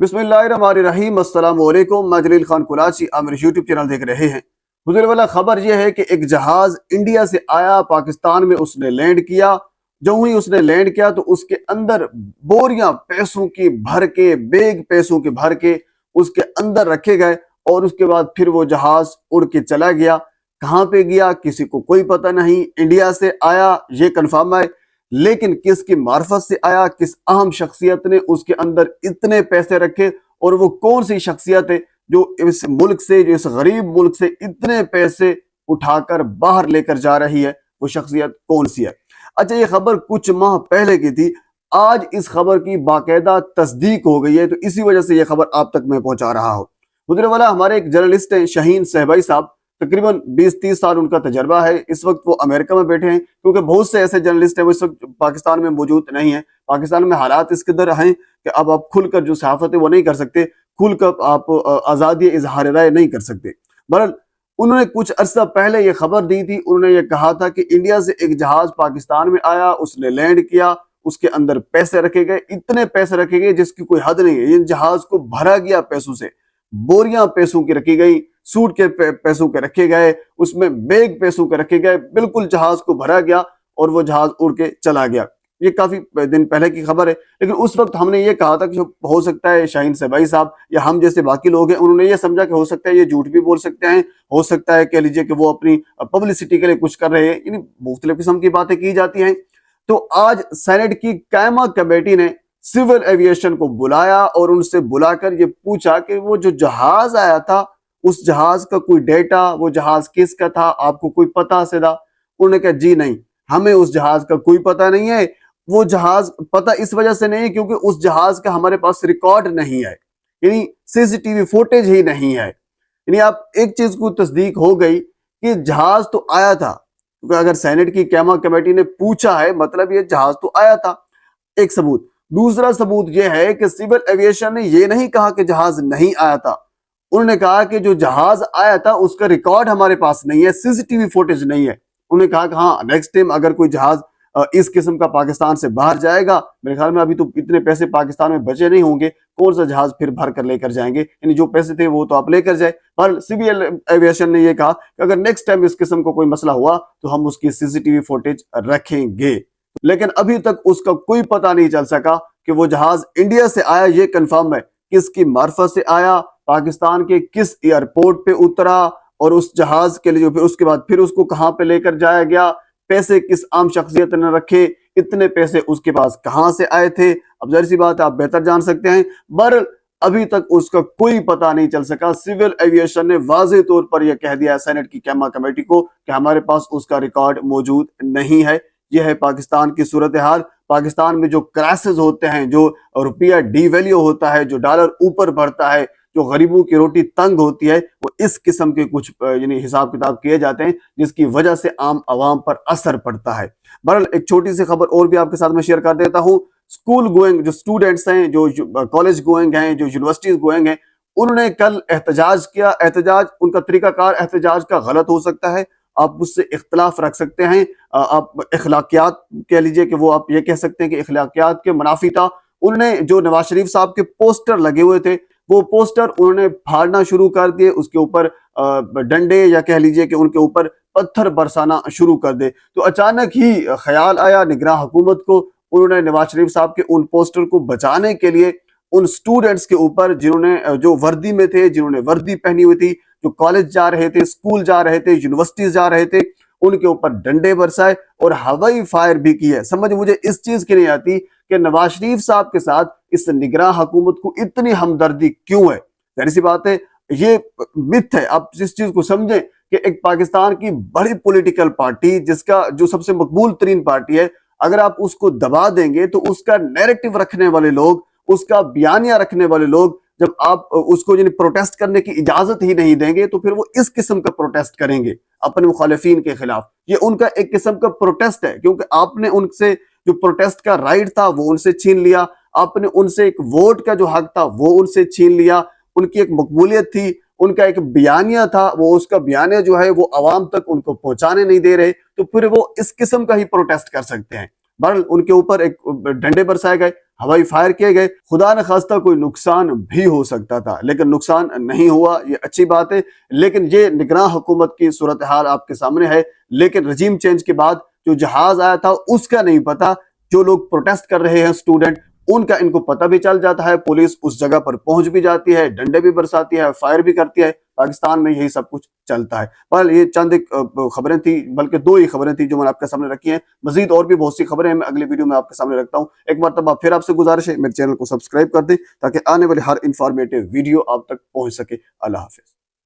बिस्मिल्लाहिर्रहमानिर्रहीम। अस्सलाम वालेकुम। मैं जलील खान कुराची, आप मेरे यूट्यूब चैनल देख रहे हैं। हुजूर वाला खबर यह है कि एक जहाज इंडिया से आया, पाकिस्तान में उसने लैंड किया। जो ही उसने लैंड किया तो उसके अंदर बोरियां पैसों की भर के, बैग पैसों के भर के उसके अंदर रखे गए और उसके बाद फिर वो जहाज उड़ के चला गया। कहाँ पे गया किसी को कोई पता नहीं। इंडिया से आया ये कंफर्म है, लेकिन किसकी मार्फत से आया, किस अहम शख्सियत ने उसके अंदर इतने पैसे रखे, और वो कौन सी शख्सियत है जो इस मुल्क से, जो इस गरीब मुल्क से इतने पैसे उठाकर बाहर लेकर जा रही है, वो शख्सियत कौन सी है। अच्छा, ये खबर कुछ माह पहले की थी, आज इस खबर की बाकायदा तस्दीक हो गई है, तो इसी वजह से ये खबर आप तक मैं पहुंचा रहा हूँ। गुजरे वाला हमारे एक जर्नलिस्ट हैं शाहीन सहबाई साहब, तकरीबन 20-30 साल उनका तजर्बा है। इस वक्त वो अमेरिका में बैठे हैं, क्योंकि बहुत से ऐसे जर्नलिस्ट हैं वो इस वक्त पाकिस्तान में मौजूद नहीं है। पाकिस्तान में हालात इस कदर हैं कि अब आप खुलकर जो सहाफत है वो नहीं कर सकते, खुलकर आप आज़ादी इजहार राय नहीं कर सकते। बहरहाल उन्होंने कुछ अरसा पहले ये खबर दी थी। उन्होंने ये कहा था कि इंडिया से एक जहाज पाकिस्तान में आया, उसने लैंड किया, उसके अंदर पैसे रखे गए, इतने पैसे रखे गए जिसकी कोई हद नहीं है। ये जहाज को भरा गया पैसों से, बोरियां पैसों की रखी गई, सूट के पैसों के रखे गए, उसमें बैग पैसों के रखे गए, बिल्कुल जहाज को भरा गया और वो जहाज उड़ के चला गया। ये काफी दिन पहले की खबर है, लेकिन उस वक्त हमने ये कहा था कि हो सकता है शाहीन सहबाई साहब या हम जैसे बाकी लोग हैं, उन्होंने ये समझा कि हो सकता है ये झूठ भी बोल सकते हैं, हो सकता है कह लीजिए कि वो अपनी पब्लिसिटी के लिए कुछ कर रहे हैं, यानी मुख्तलिफ किस्म की बातें की जाती हैं। तो आज सेनेट की कायमा कमेटी ने सिविल एविएशन को बुलाया और उनसे बुलाकर ये पूछा कि वो जो जहाज आया था, उस जहाज का कोई डेटा, वो जहाज किसका था, आपको कोई पता सीधा। उन्होंने कहा जी नहीं, हमें उस जहाज का कोई पता नहीं है। वो जहाज पता इस वजह से नहीं क्योंकि उस जहाज का हमारे पास रिकॉर्ड नहीं है, यानी सीसीटीवी फुटेज ही नहीं है। यानी आप एक चीज को तस्दीक हो गई कि जहाज तो आया था, क्योंकि अगर सेनेट की कैमा कमेटी ने पूछा है मतलब ये जहाज तो आया था, एक सबूत। दूसरा सबूत यह है कि सिविल एविएशन ने यह नहीं कहा कि जहाज नहीं आया था, उन्होंने कहा कि जो जहाज आया था उसका रिकॉर्ड हमारे पास नहीं है, सीसीटीवी फुटेज नहीं है। उन्होंने कहा कि हाँ, नेक्स्ट टाइम अगर कोई जहाज इस किस्म का पाकिस्तान से बाहर जाएगा, मेरे ख्याल में अभी तो इतने पैसे पाकिस्तान में बचे नहीं होंगे, कौन सा जहाज फिर भर कर लेकर जाएंगे, यानी जो पैसे थे वो तो आप लेकर जाए। पर सिविल एविएशन ने यह कहा कि अगर नेक्स्ट टाइम इस किस्म का कोई मसला हुआ तो हम उसकी सीसीटीवी फुटेज रखेंगे। लेकिन अभी तक उसका कोई पता नहीं चल सका कि वो जहाज इंडिया से आया, ये कंफर्म है, किसकी मार्फत से आया, पाकिस्तान के किस एयरपोर्ट पे उतरा, और उस जहाज के लिए फिर उसके बाद फिर उसको कहां पे लेकर जाया गया, पैसे किस आम शख्सियत ने रखे, इतने पैसे उसके पास कहां से आए थे, अब जाहिर सी बात है आप बेहतर जान सकते हैं। बर अभी तक उसका कोई पता नहीं चल सका। सिविल एविएशन ने वाज़ेह तौर पर यह कह दिया है सेनेट की कैमा कमेटी को कि हमारे पास उसका रिकॉर्ड मौजूद नहीं है। यह है पाकिस्तान की सूरत हाल। पाकिस्तान में जो क्रैशेस होते हैं, जो रुपया डीवैल्यू होता है, जो डॉलर ऊपर बढ़ता है, जो गरीबों की रोटी तंग होती है, वो इस किस्म के कुछ यानी हिसाब किताब किए जाते हैं जिसकी वजह से आम आवाम पर असर पड़ता है। बहरहाल एक छोटी सी खबर और भी आपके साथ में शेयर कर देता हूँ। स्कूल गोइंग जो स्टूडेंट्स हैं, जो कॉलेज गोइंग हैं, जो यूनिवर्सिटीज गोइंग हैं, उन्होंने कल एहतजाज किया। एहतजाज उनका तरीकाकार एहतजाज का गलत हो सकता है, आप उससे इख्तलाफ रख सकते हैं, आप इखलाकियात कह लीजिए कि वो आप ये कह सकते हैं कि इखलाकियात के मुनाफी था। उन्होंने जो नवाज शरीफ साहब के पोस्टर लगे हुए थे, वो पोस्टर उन्होंने फाड़ना शुरू कर दिए, उसके ऊपर डंडे या कह लीजिए कि उनके ऊपर पत्थर बरसाना शुरू कर दे। तो अचानक ही ख्याल आया निगरान हुकूमत को, उन्होंने नवाज शरीफ साहब के उन पोस्टर को बचाने के लिए उन स्टूडेंट्स के ऊपर जिन्होंने जो वर्दी में थे, जिन्होंने वर्दी पहनी हुई थी, जो कॉलेज जा रहे थे, स्कूल जा रहे थे, यूनिवर्सिटीज जा रहे थे, उनके ऊपर डंडे बरसाए और हवाई फायर भी की है। समझ मुझे इस चीज की नहीं आती कि नवाज शरीफ साहब के साथ इस निगरान हुकूमत को इतनी हमदर्दी क्यों है। जाहिर सी बात है ये मिथ है। आप इस चीज को समझें कि एक पाकिस्तान की बड़ी पॉलिटिकल पार्टी, जिसका जो सबसे मकबूल तरीन पार्टी है, अगर आप उसको दबा देंगे तो उसका नैरेटिव रखने वाले लोग, उसका बयानिया रखने वाले लोग, जब आप उसको यानी प्रोटेस्ट करने की इजाजत ही नहीं देंगे तो फिर वो इस किस्म का प्रोटेस्ट करेंगे अपने मुखालिफिन के खिलाफ। ये उनका एक किस्म का प्रोटेस्ट है, क्योंकि आपने उनसे जो प्रोटेस्ट का राइट था वो उनसे छीन लिया, आपने उनसे एक वोट का जो हक था वो उनसे छीन लिया, उनकी एक मकबूलियत थी, उनका एक बयानिया था, वो उसका बयानिया जो है वो आवाम तक उनको पहुंचाने नहीं दे रहे, तो फिर वो इस किस्म का ही प्रोटेस्ट कर सकते हैं। बहरहाल उनके ऊपर एक डंडे बरसाए गए, ہوائی فائر کیے گئے، خدا نخواستہ کوئی نقصان بھی ہو سکتا تھا، لیکن نقصان نہیں ہوا، یہ اچھی بات ہے۔ لیکن یہ نگراں حکومت کی صورتحال آپ کے سامنے ہے، لیکن رجیم چینج کے بعد جو جہاز آیا تھا اس کا نہیں پتا، جو لوگ پروٹیسٹ کر رہے ہیں اسٹوڈنٹ، ان کو پتہ بھی چل جاتا ہے، پولیس اس جگہ پر پہنچ بھی جاتی ہے، ڈنڈے بھی برساتی ہے، فائر بھی کرتی ہے۔ پاکستان میں یہی سب کچھ چلتا ہے۔ پر یہ چند ایک خبریں تھیں، بلکہ 2 ہی خبریں تھیں جو میں نے آپ کے سامنے رکھی ہیں، مزید اور بھی بہت سی خبریں ہیں، میں اگلی ویڈیو میں آپ کے سامنے رکھتا ہوں۔ ایک مرتبہ پھر آپ سے گزارش ہے میرے چینل کو سبسکرائب کر دیں تاکہ آنے والے ہر انفارمیٹیو ویڈیو آپ تک پہنچ سکے۔ اللہ حافظ۔